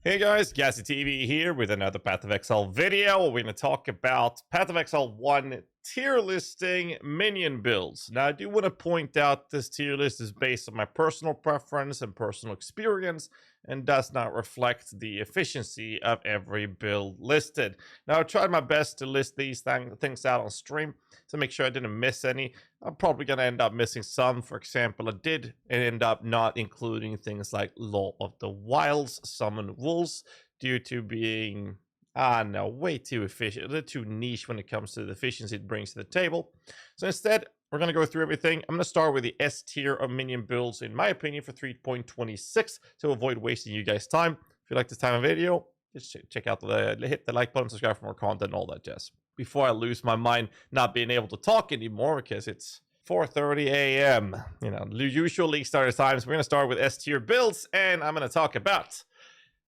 Hey guys, GHAZZY TV here with another Path of Exile video. We're going to talk about Path of Exile 1 tier listing minion builds. Now, I do want to point out this tier list is based on my personal preference and personal experience and does not reflect the efficiency of every build listed. Now, I tried my best to list these things out on stream to make sure I didn't miss any. I'm probably going to end up missing some. For example, I did end up not including things like Law of the Wilds, Summon Wolves, due to being, way too efficient, a little too niche when it comes to the efficiency it brings to the table. So instead, we're going to go through everything. I'm going to start with the S tier of minion builds, in my opinion, for 3.26 to avoid wasting you guys' time. If you like this type of video, just check out hit the like button, subscribe for more content, and all that jazz. Before I lose my mind not being able to talk anymore because it's 4:30 a.m. You know, usual league starter times. We're going to start with S tier builds, and I'm going to talk about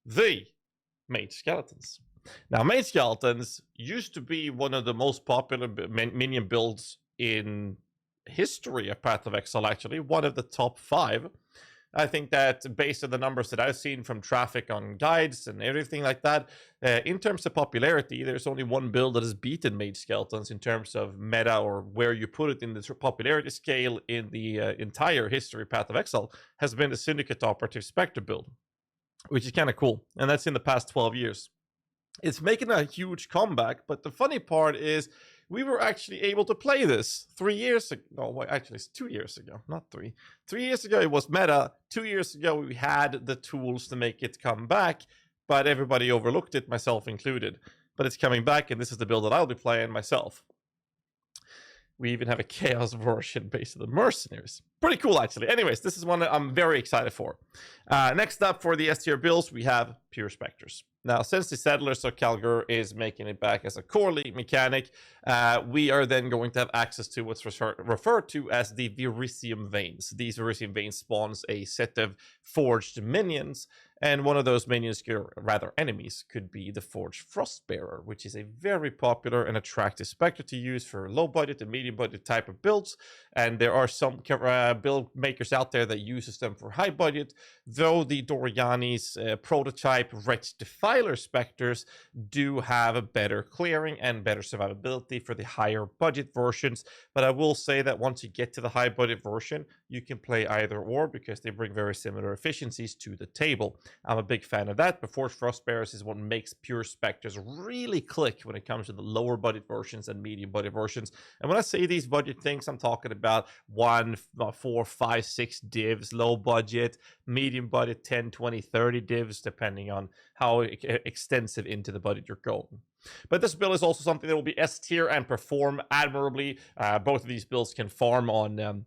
the Mage Skeletons. Now, Mage Skeletons used to be one of the most popular minion builds in history of Path of Exile, actually. One of the top 5. I think that based on the numbers that I've seen from traffic on guides and everything like that, in terms of popularity, there's only one build that has beaten Mage Skeletons in terms of meta or where you put it in the popularity scale in the entire history Path of Exile, has been the Syndicate Operative Spectre build, which is kind of cool. And that's in the past 12 years. It's making a huge comeback, but the funny part is we were actually able to play this 3 years ago. No, wait, actually, it's 2 years ago, not 3. 3 years ago, it was meta. 2 years ago, we had the tools to make it come back, but everybody overlooked it, myself included. But it's coming back, and this is the build that I'll be playing myself. We even have a Chaos version based on the Mercenaries. Pretty cool, actually. Anyways, this is one that I'm very excited for. Next up for the S tier builds, we have Pure Spectres. Now, since the Settlers of Kalgur is making it back as a core league mechanic, we are then going to have access to what's referred to as the Verisium Veins. These Verisium Veins spawns a set of forged minions, and one of those minions, rather enemies, could be the Forged Frostbearer, which is a very popular and attractive spectre to use for low budget and medium budget type of builds. And there are some build makers out there that uses them for high budget, though the Doriani's prototype Wretched Defiler specters do have a better clearing and better survivability for the higher budget versions. But I will say that once you get to the high budget version, you can play either or because they bring very similar efficiencies to the table. I'm a big fan of that, but Forged Frostbearers is what makes Pure Spectres really click when it comes to the lower budget versions and medium budget versions. And when I say these budget things, I'm talking about 1, 4, 5, 6 divs, low budget, medium budget, 10, 20, 30 divs, depending on how extensive into the budget you're going. But this build is also something that will be S tier and perform admirably. Both of these builds can farm on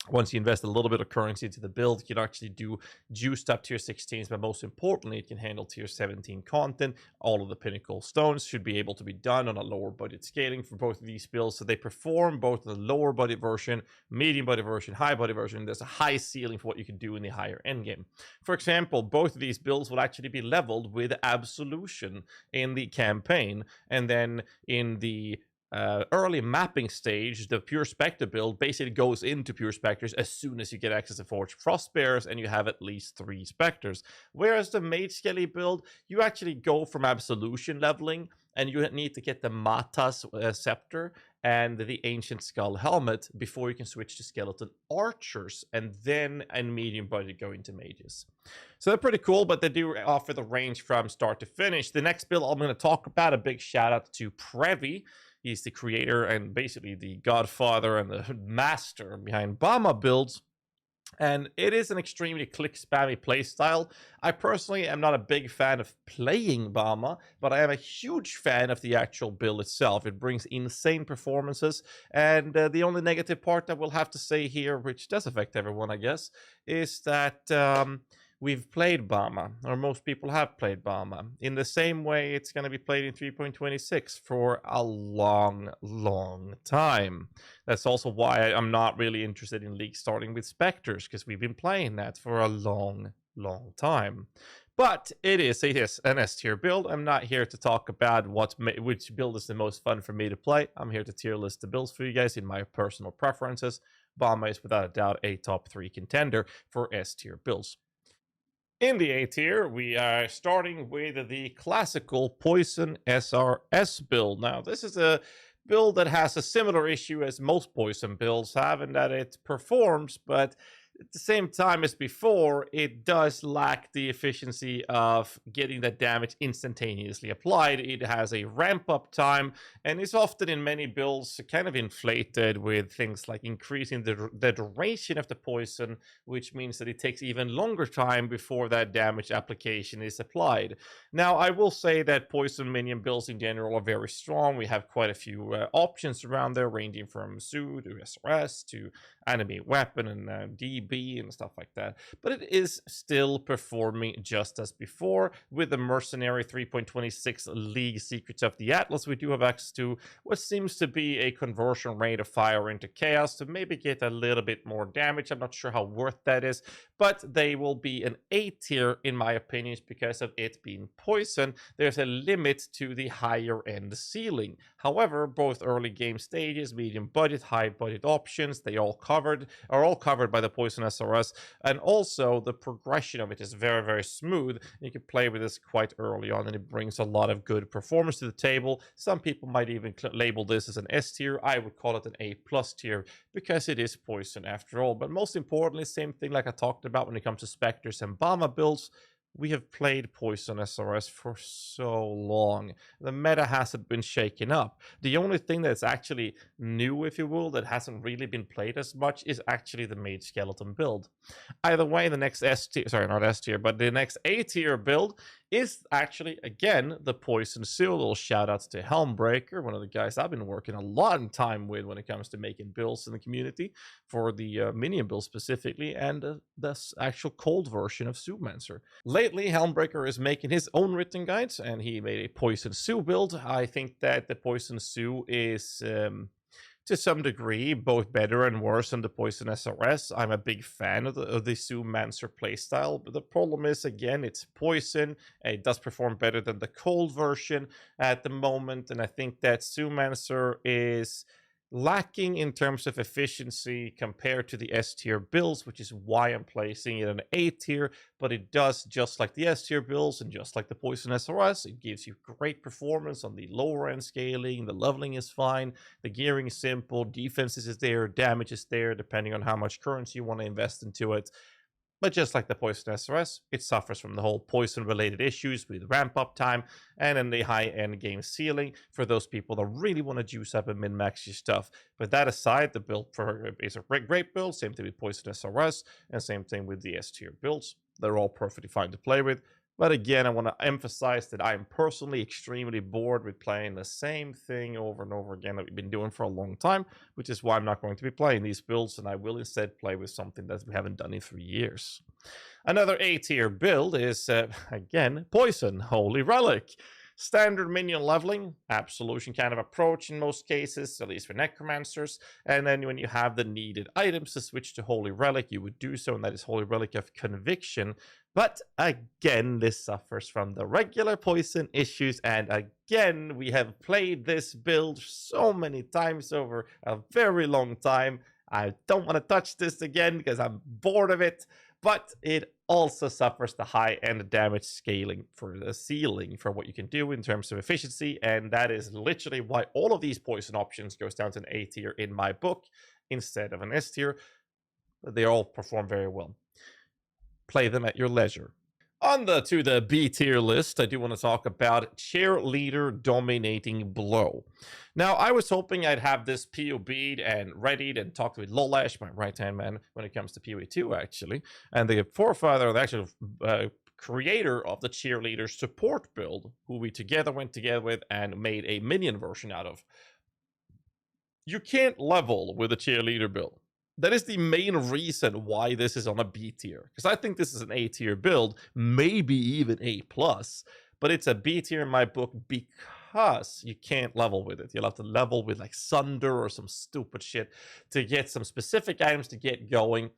once you invest a little bit of currency into the build, you can actually do juiced up tier 16s, but most importantly, it can handle tier 17 content. All of the pinnacle stones should be able to be done on a lower budget scaling for both of these builds. So they perform both the lower budget version, medium budget version, high budget version. There's a high ceiling for what you can do in the higher end game. For example, both of these builds will actually be leveled with Absolution in the campaign, and then in the early mapping stage, the Pure Spectre build basically goes into Pure Spectres as soon as you get access to Forged Frostbearers and you have at least 3 Spectres. Whereas the Mage Skelly build, you actually go from Absolution leveling and you need to get the Matas Scepter and the Ancient Skull Helmet before you can switch to Skeleton Archers and then in medium budget go into Mages. So they're pretty cool, but they do offer the range from start to finish. The next build I'm going to talk about, a big shout out to Previ. He's the creator and basically the godfather and the master behind Bama builds. And it is an extremely click spammy playstyle. I personally am not a big fan of playing Bama, but I am a huge fan of the actual build itself. It brings insane performances. And the only negative part that we'll have to say here, which does affect everyone, I guess, is that we've played Bama, or most people have played Bama. In the same way, it's going to be played in 3.26 for a long, long time. That's also why I'm not really interested in League starting with Spectres, because we've been playing that for a long, long time. But it is an S tier build. I'm not here to talk about which build is the most fun for me to play. I'm here to tier list the builds for you guys in my personal preferences. Bama is without a doubt a top 3 contender for S tier builds. In the A tier, we are starting with the classical Poison SRS build. Now, this is a build that has a similar issue as most Poison builds have, in that it performs, but at the same time as before, it does lack the efficiency of getting that damage instantaneously applied. It has a ramp-up time, and is often in many builds kind of inflated with things like increasing the duration of the poison, which means that it takes even longer time before that damage application is applied. Now, I will say that poison minion builds in general are very strong. We have quite a few options around there, ranging from Zoo to SRS to animate weapon and DB and stuff like that. But it is still performing just as before. With the Mercenary 3.26 League Secrets of the Atlas, we do have access to what seems to be a conversion rate of fire into chaos to maybe get a little bit more damage. I'm not sure how worth that is, but they will be an A tier in my opinion because of it being poison. There's a limit to the higher end ceiling. However, both early game stages, medium budget, high budget options, are all covered by the Poison SRS, and also the progression of it is very, very smooth. You can play with this quite early on, and it brings a lot of good performance to the table. Some people might even label this as an S tier. I would call it an A plus tier because it is poison after all. But most importantly, same thing like I talked about when it comes to Spectres and Bama builds. We have played Poison SRS for so long. The meta hasn't been shaken up. The only thing that's actually new, if you will, that hasn't really been played as much is actually the Mage Skeleton build. Either way, the next S tier, sorry, not S tier, but the next A tier build is actually, again, the Poison Seal. Little shout outs to Helmbreaker, one of the guys I've been working a lot of time with when it comes to making builds in the community for the minion build specifically, and the actual cold version of Zoomancer. Lately, Helmbreaker is making his own written guides, and he made a Poison Zoo build. I think that the Poison Zoo is to some degree both better and worse than the Poison SRS. I'm a big fan of the Zoomancer playstyle, but the problem is, again, it's poison. It does perform better than the cold version at the moment, and I think that Zoomancer is lacking in terms of efficiency compared to the S tier builds, which is why I'm placing it in A tier. But it does, just like the S tier builds and just like the Poison SRS, it gives you great performance on the lower end scaling. The leveling is fine, the gearing is simple, defense is there, damage is there, depending on how much currency you want to invest into it. But just like the Poison SRS, it suffers from the whole poison-related issues with ramp-up time and in the high-end game ceiling for those people that really want to juice up and min-max your stuff. But that aside, the build is a great build. Same thing with Poison SRS, and same thing with the S-tier builds. They're all perfectly fine to play with. But again, I want to emphasize that I am personally extremely bored with playing the same thing over and over again that we've been doing for a long time, which is why I'm not going to be playing these builds, and I will instead play with something that we haven't done in 3 years. Another A-tier build is, again, Poison Holy Relic. Standard minion leveling, absolution kind of approach in most cases, at least for necromancers. And then when you have the needed items to switch to Holy Relic, you would do so, and that is Holy Relic of Conviction. But again, this suffers from the regular poison issues, and again, we have played this build so many times over a very long time. I don't want to touch this again because I'm bored of it, but it also suffers the high-end damage scaling for the ceiling for what you can do in terms of efficiency, and that is literally why all of these poison options goes down to an A tier in my book instead of an S tier. They all perform very well. Play them at your leisure. On to the B tier list, I do want to talk about Cheerleader Dominating Blow. Now, I was hoping I'd have this POB'd and readied and talked with Lolash, my right-hand man, when it comes to PoE 2, actually. And the forefather, the actual creator of the Cheerleader support build, who we went together with and made a minion version out of. You can't level with a Cheerleader build. That is the main reason why this is on a B tier. Because I think this is an A tier build, maybe even A+, but it's a B tier in my book because you can't level with it. You'll have to level with like Sunder or some stupid shit to get some specific items to get going.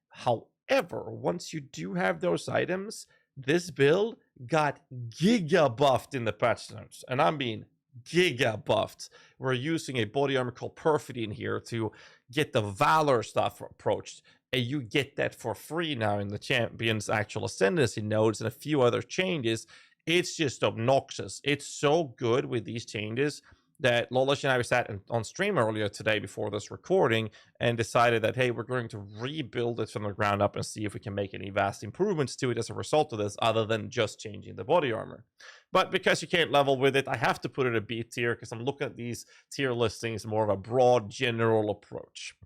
However, once you do have those items, this build got giga buffed in the patch notes. And I mean giga buffed. We're using a body armor called Perfidy in here to get the Valor stuff approached. and you get that for free now in the Champion's actual Ascendancy nodes and a few other changes. It's just obnoxious. It's so good with these changes that Lolash and I sat on stream earlier today before this recording and decided that, hey, we're going to rebuild it from the ground up and see if we can make any vast improvements to it as a result of this, other than just changing the body armor. But because you can't level with it, I have to put it a B tier because I'm looking at these tier listings more of a broad general approach.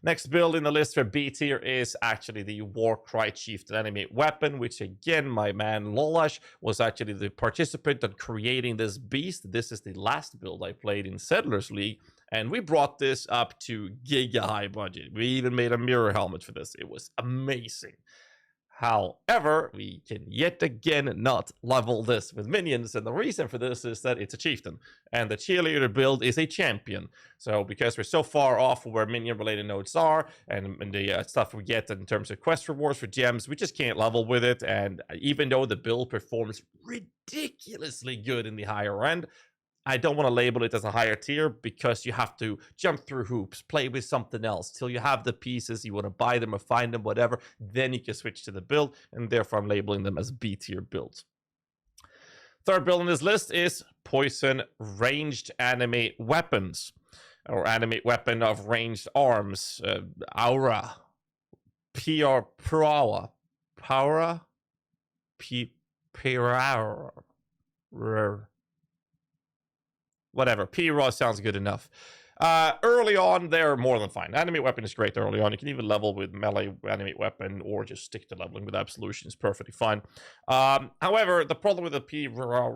Next build in the list for B tier is actually the Warcry Chieftain Animate Weapon, which again, my man Lolash was actually the participant in creating this beast. This is the last build I played in Settlers League, and we brought this up to giga high budget. We even made a mirror helmet for this. It was amazing. However, we can yet again not level this with minions, and the reason for this is that it's a chieftain, and the cheerleader build is a champion. So because we're so far off where minion-related nodes are, and the stuff we get in terms of quest rewards for gems, we just can't level with it, and even though the build performs ridiculously good in the higher end, I don't want to label it as a higher tier because you have to jump through hoops, play with something else till you have the pieces, you want to buy them or find them, whatever. Then you can switch to the build, and therefore I'm labeling them as B tier builds. Third build on this list is Poison Ranged Animate Weapons, or Animate Weapon of Ranged Arms. Aura. Power. Whatever. P-Raw sounds good enough. Early on, they're more than fine. Animate Weapon is great early on. You can even level with melee Animate Weapon or just stick to leveling with Absolution. It's perfectly fine. However, the problem with the P-Raw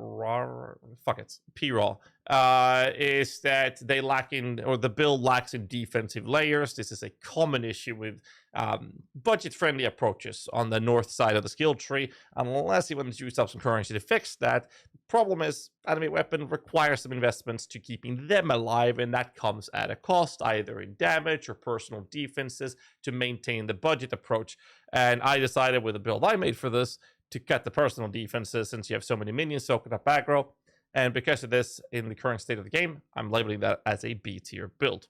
is that they lack in, or the build lacks in defensive layers. This is a common issue with budget-friendly approaches on the north side of the skill tree, unless you want to use up some currency to fix that. The problem is Animate Weapon requires some investments to keeping them alive, and that comes at a cost, either in damage or personal defenses, to maintain the budget approach. And I decided with the build I made for this to cut the personal defenses, since you have so many minions soaking up aggro. And because of this, in the current state of the game, I'm labeling that as a B tier build.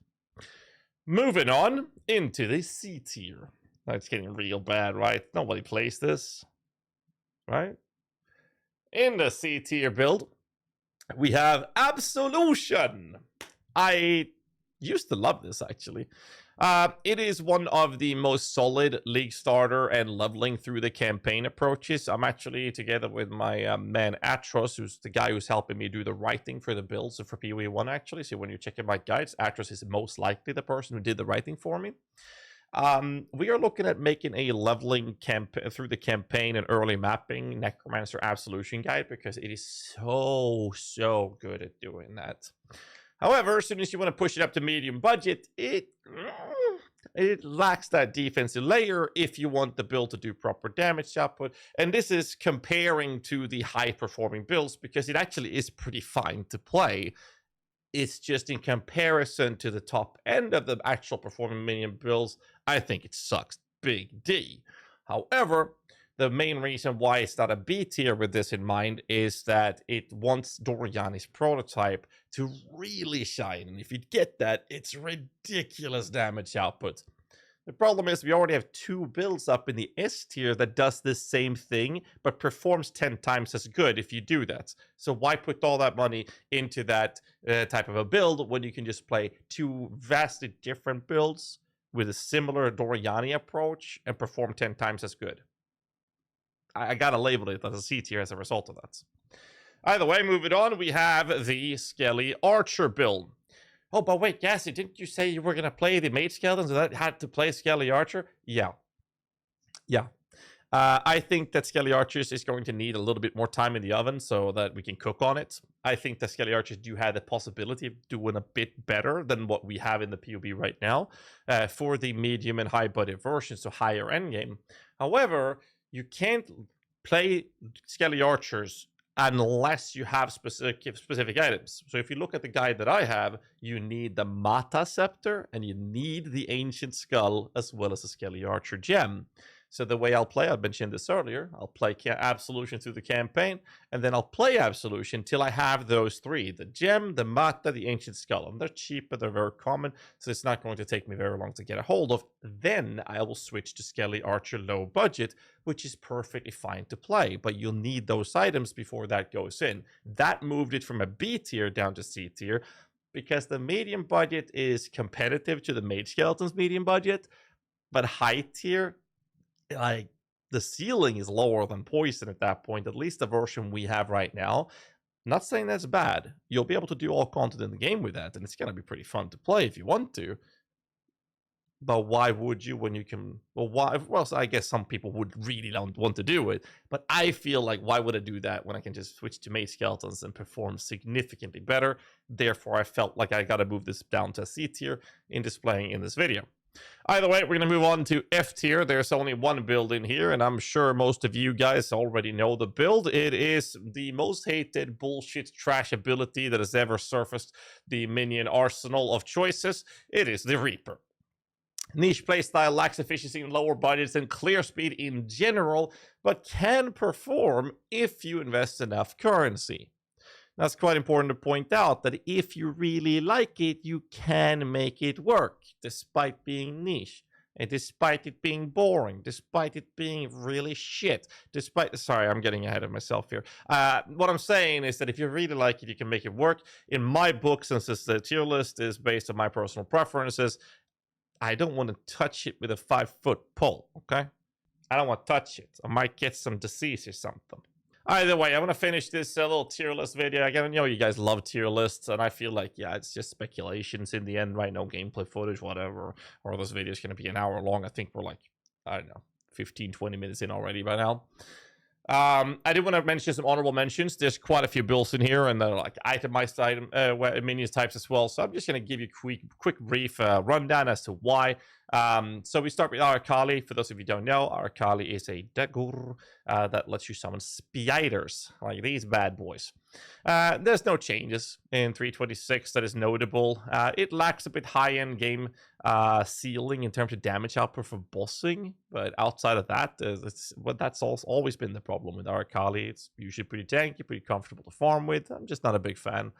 Moving on into the C tier. That's getting real bad, right? Nobody plays this, right? In the C tier build, we have Absolution. I used to love this, actually. It is one of the most solid league starter and leveling through the campaign approaches. I'm actually together with my man Atros, who's the guy who's helping me do the writing for the builds for PoE 1, actually. So when you're checking my guides, Atros is most likely the person who did the writing for me. We are looking at making a leveling through the campaign and early mapping Necromancer Absolution guide, because it is so good at doing that. However, as soon as you want to push it up to medium budget, it lacks that defensive layer if you want the build to do proper damage output. And this is comparing to the high-performing builds, because it actually is pretty fine to play. It's just in comparison to the top end of the actual performing minion builds, I think it sucks big D. However, the main reason why it's not a B tier with this in mind is that it wants Doriani's prototype to really shine. And if you get that, it's ridiculous damage output. The problem is we already have 2 builds up in the S tier that does this same thing, but performs 10 times as good if you do that. So why put all that money into that type of a build when you can just play 2 vastly different builds with a similar Doriani approach and perform 10 times as good? I gotta label it as a C tier as a result of that. Either way, moving on, we have the Skelly Archer build. Oh, but wait, GHAZZY, didn't you say you were gonna play the Mage Skeletons and that had to play Skelly Archer? Yeah. I think that Skelly Archers is going to need a little bit more time in the oven so that we can cook on it. I think that Skelly Archers do have the possibility of doing a bit better than what we have in the PoB right now for the medium and high budget versions, so higher end game. However, you can't play Skelly Archers unless you have specific items. So if you look at the guide that I have, you need the Mata Scepter and you need the Ancient Skull as well as the Skelly Archer gem. So the way I'll play, I mentioned this earlier, I'll play Absolution through the campaign, and then I'll play Absolution till I have those three: the Gem, the Mata, the Ancient Skull. And they're cheap, but they're very common, so it's not going to take me very long to get a hold of. Then I will switch to Skelly Archer low budget, which is perfectly fine to play, but you'll need those items before that goes in. That moved it from a B tier down to C tier, because the medium budget is competitive to the Mage Skeleton's medium budget, but high tier, like, the ceiling is lower than Poison at that point, at least the version we have right now. Not saying that's bad. You'll be able to do all content in the game with that, and it's going to be pretty fun to play if you want to. But why would you when you can? Well, why? Well, so I guess some people would really don't want to do it. But I feel like, why would I do that when I can just switch to Mage Skeletons and perform significantly better? Therefore, I felt like I got to move this down to C tier in displaying in this video. Either way, we're going to move on to F tier. There's only one build in here, and I'm sure most of you guys already know the build. It is the most hated bullshit trash ability that has ever surfaced the minion arsenal of choices. It is the Reaper. Niche playstyle, lacks efficiency in lower budgets and clear speed in general, but can perform if you invest enough currency. That's quite important to point out, that if you really like it, you can make it work, despite being niche, and despite it being boring, despite it being really shit, despite... Sorry, I'm getting ahead of myself here. What I'm saying is that if you really like it, you can make it work. In my book, since the tier list is based on my personal preferences, I don't want to touch it with a 5-foot pole, okay? I don't want to touch it. I might get some disease or something. Either way, I want to finish this little tier list video. Again, I know you guys love tier lists, and I feel like, yeah, it's just speculations in the end, right? No gameplay footage, whatever. Or this video is going to be an hour long. I think we're like, I don't know, 15, 20 minutes in already by now. I did want to mention some honorable mentions. There's quite a few builds in here, and they're like itemized minions types as well. So I'm just going to give you a quick brief rundown as to why. So we start with Arakali. For those of you who don't know, Arakali is a dagger that lets you summon spiders, like these bad boys. There's no changes in 3.26 that is notable. It lacks a bit high-end game ceiling in terms of damage output for bossing, but outside of that, that's always been the problem with Arakali. It's usually pretty tanky, pretty comfortable to farm with. I'm just not a big fan.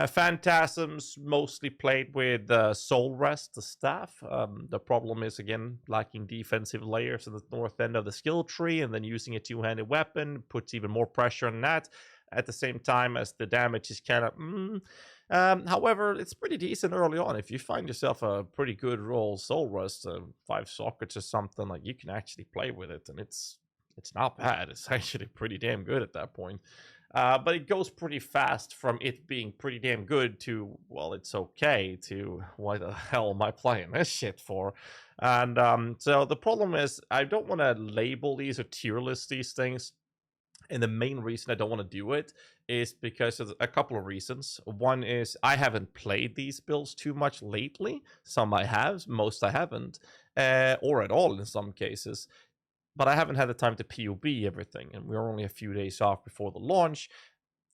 Phantasms mostly played with Soul Rest, the staff. The problem is, again, lacking defensive layers in the north end of the skill tree, and then using a two-handed weapon puts even more pressure on that, at the same time as the damage is kind of... however, it's pretty decent early on. If you find yourself a pretty good roll Soul Rest, 5 sockets or something, like, you can actually play with it, and it's not bad. It's actually pretty damn good at that point. But it goes pretty fast from it being pretty damn good to, well, it's okay, to why the hell am I playing this shit for? And so the problem is, I don't want to label these or tier list these things. And the main reason I don't want to do it is because of a couple of reasons. One is I haven't played these builds too much lately. Some I have, most I haven't, or at all in some cases. But I haven't had the time to POB everything, and we're only a few days off before the launch.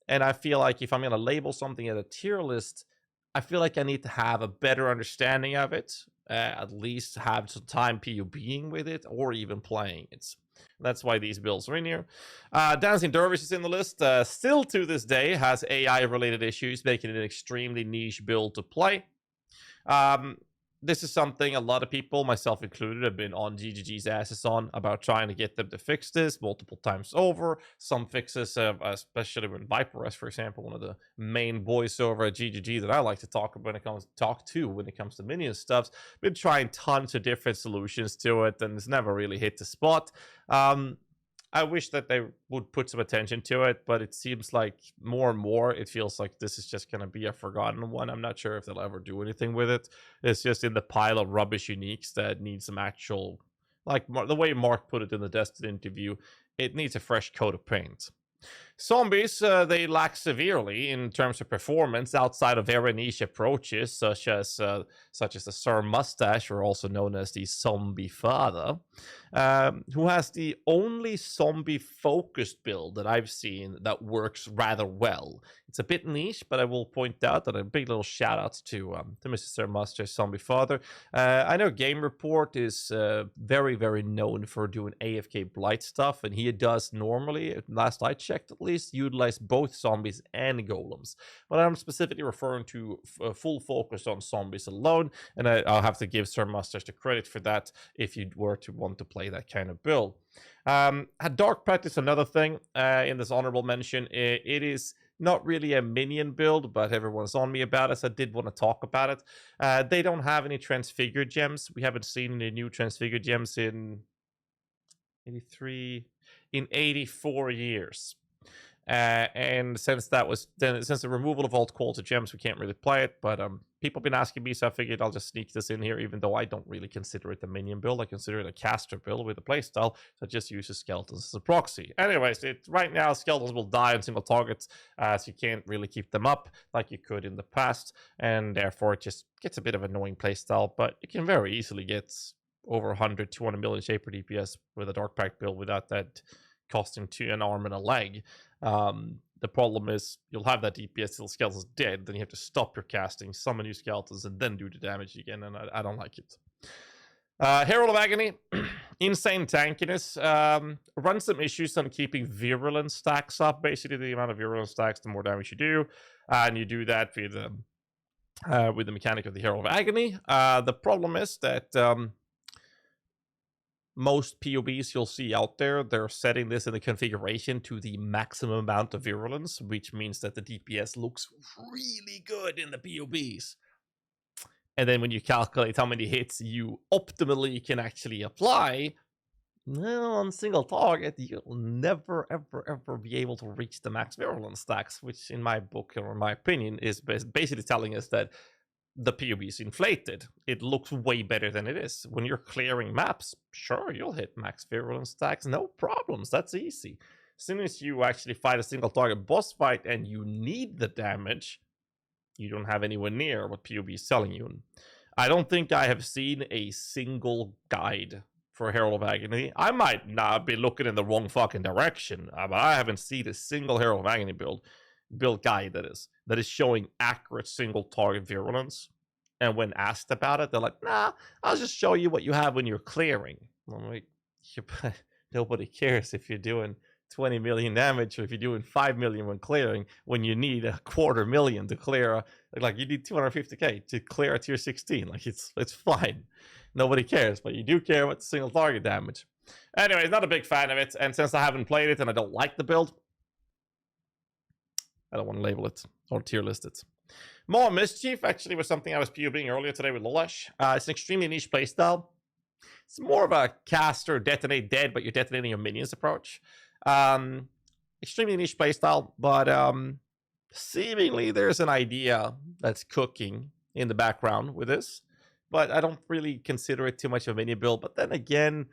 And I feel like if I'm going to label something as a tier list, I feel like I need to have a better understanding of it, at least have some time POBing with it, or even playing it. That's why these builds are in here. Dancing Dervish is in the list. Still to this day has AI-related issues, making it an extremely niche build to play. This is something a lot of people, myself included, have been on GGG's asses on about trying to get them to fix this multiple times over. Some fixes, especially when Viper S, for example, one of the main boys over at GGG that I like to talk when it comes to minion stuff, been trying tons of different solutions to it, and it's never really hit the spot. I wish that they would put some attention to it, but it seems like more and more it feels like this is just going to be a forgotten one. I'm not sure if they'll ever do anything with it. It's just in the pile of rubbish uniques that needs some actual, like the way Mark put it in the Destiny interview, it needs a fresh coat of paint. Zombies, they lack severely in terms of performance outside of very niche approaches, such as the Sir Mustache, or also known as the Zombie Father, who has the only zombie-focused build that I've seen that works rather well. It's a bit niche, but I will point out that a big little shout-out to Mr. Sir Mustache, Zombie Father. I know Game Report is very, very known for doing AFK Blight stuff, and he does normally, last I checked at least, utilize both zombies and golems. But I'm specifically referring to full focus on zombies alone, and I'll have to give Sir Mustache the credit for that if you were to want to play that kind of build. A Dark Pact is another thing in this honorable mention. It is not really a minion build, but everyone's on me about it, so I did want to talk about it. They don't have any transfigured gems. We haven't seen any new transfigured gems in 84 years. And since the removal of all call to gems, we can't really play it. But people have been asking me, so I figured I'll just sneak this in here, even though I don't really consider it a minion build. I consider it a caster build with a playstyle that just uses skeletons as a proxy. Anyways, right now skeletons will die on single targets, so you can't really keep them up like you could in the past, and therefore it just gets a bit of an annoying playstyle. But you can very easily get over 100, 200 million Shaper DPS with a Dark Pact build without that costing an arm and a leg. The problem is you'll have that DPS till skeleton's dead, then you have to stop your casting, summon new skeletons, and then do the damage again, and I don't like it. Herald of Agony, insane tankiness. Runs some issues on keeping virulence stacks up. Basically, the amount of virulence stacks, the more damage you do, and you do that with the mechanic of the Herald of Agony. The problem is that most POBs you'll see out there, they're setting this in the configuration to the maximum amount of virulence, which means that the DPS looks really good in the POBs. And then when you calculate how many hits you optimally can actually apply, well, on single target, you'll never, ever, ever be able to reach the max virulence stacks, which in my book, or in my opinion, is basically telling us that the POB is inflated. It looks way better than it is. When you're clearing maps, sure, you'll hit max virulence stacks, no problems, that's easy. As soon as you actually fight a single target boss fight and you need the damage, you don't have anywhere near what POB is telling you. I don't think I have seen a single guide for Herald of Agony. I might not be looking in the wrong fucking direction, but I haven't seen a single Herald of Agony build guide that is showing accurate single target virulence. And when asked about it, they're like, nah, I'll just show you what you have when you're clearing. I'm like, nobody cares if you're doing 20 million damage or if you're doing 5 million when clearing, when you need 250,000 to clear like you need 250k to clear a tier 16. Like it's fine, nobody cares, but you do care about the single target damage. Anyways, not a big fan of it, and since I haven't played it and I don't like the build, I don't want to label it or tier list it. More Mischief actually was something I was POBing earlier today with Lolash. It's an extremely niche playstyle. It's more of a caster detonate dead, but you're detonating your minions approach. Extremely niche playstyle, but seemingly there's an idea that's cooking in the background with this. But I don't really consider it too much of a minion build. But then again,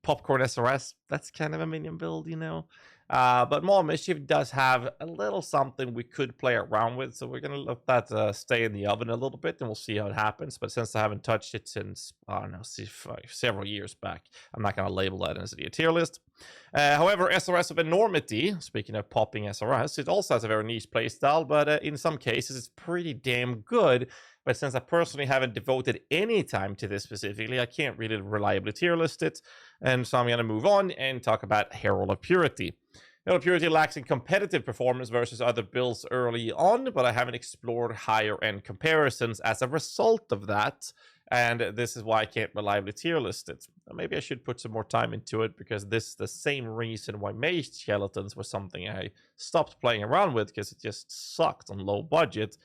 Popcorn SRS, that's kind of a minion build, you know. But More Mischief does have a little something we could play around with, so we're going to let that stay in the oven a little bit, and we'll see how it happens. But since I haven't touched it since, I don't know, several years back, I'm not going to label that as a tier list. However, SRS of Enormity, speaking of popping SRS, it also has a very niche playstyle, but in some cases it's pretty damn good. But since I personally haven't devoted any time to this specifically, I can't really reliably tier list it. And so I'm going to move on and talk about Herald of Purity. Herald of Purity lacks in competitive performance versus other builds early on, but I haven't explored higher end comparisons as a result of that. And this is why I can't reliably tier list it. Maybe I should put some more time into it, because this is the same reason why Mage Skeletons was something I stopped playing around with, because it just sucked on low budget.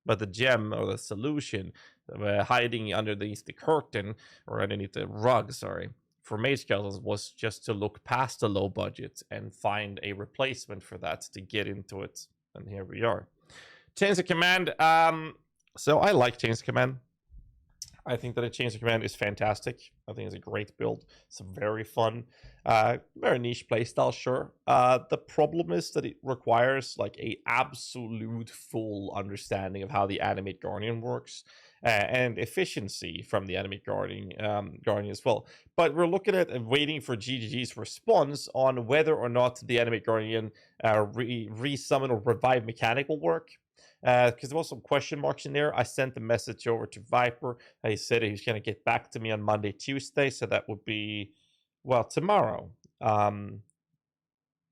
But the gem, or the solution, hiding underneath the curtain, or underneath the rug, sorry, for Mage Skeletons was just to look past the low budget and find a replacement for that to get into it. And here we are. Chains of Command. So I like Chains of Command. I think that a Chains of Command is fantastic. I think it's a great build. It's very fun. Very niche playstyle, sure. The problem is that it requires like a absolute full understanding of how the Animate Guardian works. And efficiency from the Animate Guardian as well. But we're looking at waiting for GGG's response on whether or not the Animate Guardian re-summon or revive mechanic will work. Because there was some question marks in there. I sent the message over to Viper. He said he was going to get back to me on Monday, Tuesday. So that would be, well, tomorrow.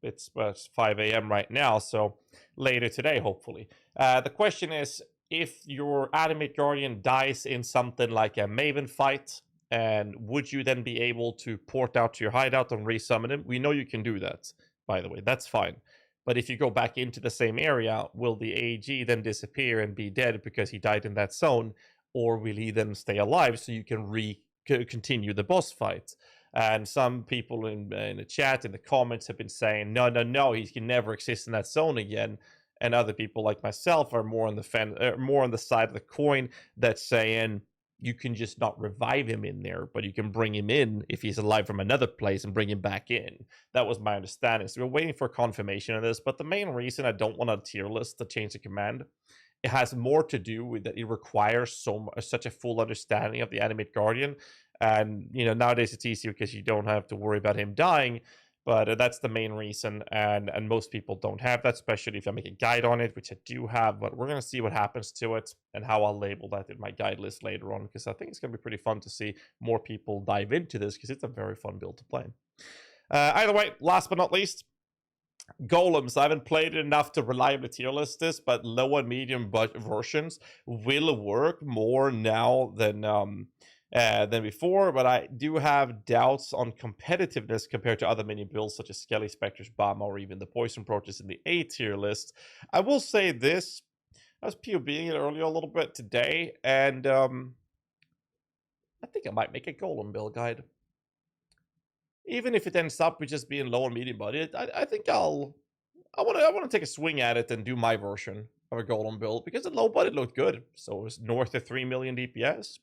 It's 5 a.m. right now, so later today, hopefully. The question is, if your Animate Guardian dies in something like a Maven fight, and would you then be able to port out to your hideout and resummon him? We know you can do that, by the way. That's fine. But if you go back into the same area, will the AG then disappear and be dead because he died in that zone? Or will he then stay alive so you can continue the boss fight? And some people in the chat, in the comments, have been saying, no, he can never exist in that zone again. And other people like myself are more on the side of the coin that's saying you can just not revive him in there, but you can bring him in if he's alive from another place and bring him back in. That was my understanding. So we're waiting for confirmation of this. But the main reason I don't want a tier list to change the command, it has more to do with that it requires such a full understanding of the Animate Guardian. And, you know, nowadays it's easier because you don't have to worry about him dying. But that's the main reason, and most people don't have that, especially if I make a guide on it, which I do have. But we're going to see what happens to it and how I'll label that in my guide list later on, because I think it's going to be pretty fun to see more people dive into this, because it's a very fun build to play. Either way, last but not least, Golems. I haven't played it enough to reliably tier list this, but low and medium versions will work more now than before, but I do have doubts on competitiveness compared to other mini builds such as Skelly, Spectres, Bama, or even the Poison Protest in the A tier list. I will say this, I was POBing it earlier a little bit today, and I think I might make a Golem build guide. Even if it ends up with just being low and medium budget, I think I want to take a swing at it and do my version of a Golem build, because the low budget looked good. So it's north of 3 million DPS.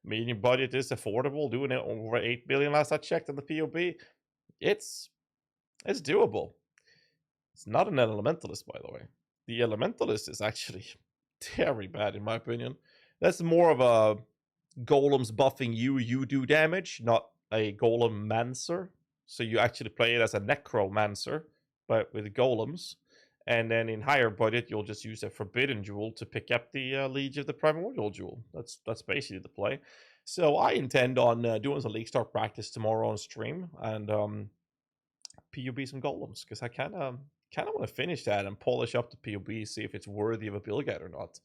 Medium budget is affordable, doing it over 8 billion last I checked on the POB. It's doable. It's not an Elementalist, by the way. The Elementalist is actually very bad, in my opinion. That's more of a Golems buffing you do damage, not a Golem Mancer. So you actually play it as a Necromancer, but with Golems. And then in higher budget, you'll just use a Forbidden Jewel to pick up the Liege of the Primordial Jewel. That's basically the play. So I intend on doing some League Star practice tomorrow on stream and PUB some Golems, because I kind of want to finish that and polish up the PUB, see if it's worthy of a build guide or not.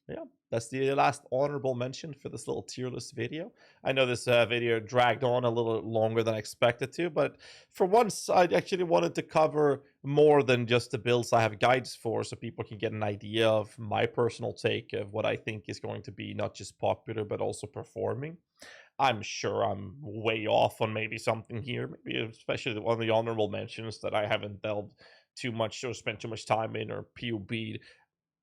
Yeah, that's the last honorable mention for this little tier list video. I know this video dragged on a little longer than I expected to, but for once, I actually wanted to cover more than just the builds I have guides for, so people can get an idea of my personal take of what I think is going to be not just popular, but also performing. I'm sure I'm way off on maybe something here, maybe especially one of the honorable mentions that I haven't delved too much or spent too much time in or PUB'd.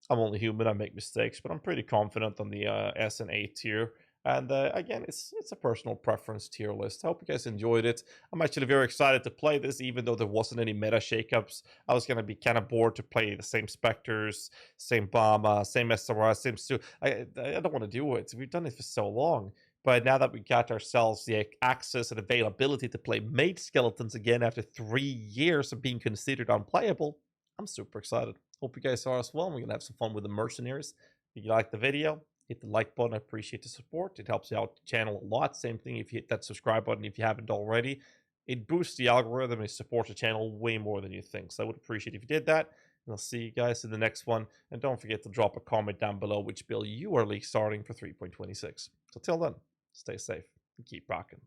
I'm only human, I make mistakes, but I'm pretty confident on the S and A tier. And again, it's a personal preference tier list. I hope you guys enjoyed it. I'm actually very excited to play this, even though there wasn't any meta shakeups. I was going to be kind of bored to play the same Spectres, same Bama, same SRS, same Stu. I don't want to do it. We've done it for so long. But now that we got ourselves the access and availability to play Mage Skeletons again after 3 years of being considered unplayable, I'm super excited. Hope you guys are as well. We're going to have some fun with the mercenaries. If you like the video, hit the like button. I appreciate the support. It helps out the channel a lot. Same thing if you hit that subscribe button if you haven't already. It boosts the algorithm and it supports the channel way more than you think. So I would appreciate if you did that. And I'll see you guys in the next one. And don't forget to drop a comment down below which build you are league starting for 3.26. So till then, stay safe and keep rocking.